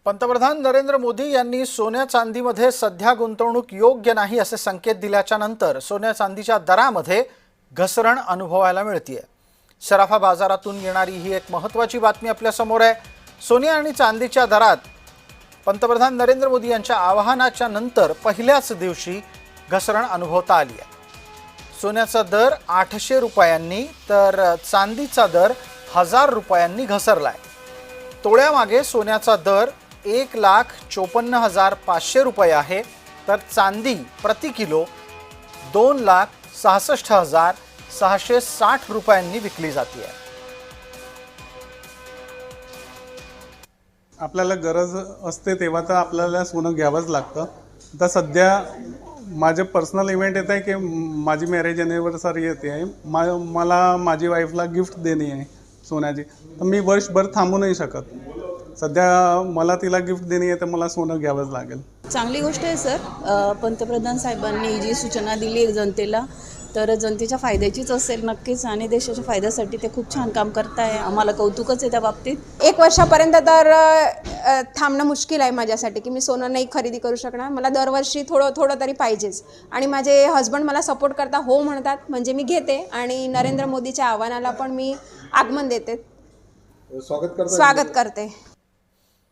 पंतप्रधान नरेंद्र मोदी यांनी सोन्या चांदीमध्ये सध्या गुंतवणूक योग्य नाही असे संकेत दिल्याच्या नंतर सोन्या चांदीच्या दरामध्ये घसरण अनुभवायला मिळतेय। सराफा बाजारातून येणारी ही एक महत्त्वाची बातमी आपल्या समोर आहे। सोन्या आणि चांदीच्या दरात पंतप्रधान नरेंद्र मोदी यांच्या आवाहनाच्या नंतर पहिल्याच दिवशी घसरण अनुभवता आली आहे। सोन्याचा दर 800 रुपयांनी तर चांदीचा दर 1000 रुपयांनी घसरलाय। तोळ्यामागे सोन्याचा दर 1,54,500 रुपये आहे, तर चांदी प्रति किलो 2,66,660 रुपयांनी विकली जाते आहे। आपल्याला गरज असते तेव्हा तर आपल्याला सोनं घ्यावंच लागतं। आता सध्या माझे पर्सनल इव्हेंट येत आहे की माझी मॅरेज ॲनिव्हर्सरी येते आहे, मला माझी वाईफला गिफ्ट देणे आहे सोन्याची, तर मी वर्षभर थांबू नाही शकत। सध्या मला तिला गिफ्ट देणे आहे तर मला सोनं घ्यावंच लागेल। चांगली गोष्ट आहे सर, पंतप्रधान साहेबांनी जी सूचना दिली जनतेला तर जनतेच्या फायद्याचीच असेल नक्कीच, आणि देशाच्या फायद्यासाठी ते खूप छान काम करताय। आम्हाला कौतुकच आहे त्या बाबतीत। 1 वर्षापर्यंत तर थांबणं मुश्किल आहे माझ्यासाठी की मी सोनं नाही खरेदी करू शकणार। मला दरवर्षी थोडं तरी पाहिजेच, आणि माझे हस्बंड मला सपोर्ट करता हो म्हणतात म्हणजे मी घेते, आणि नरेंद्र मोदीच्या आव्हानाला पण मी आगमन देते, स्वागत करते।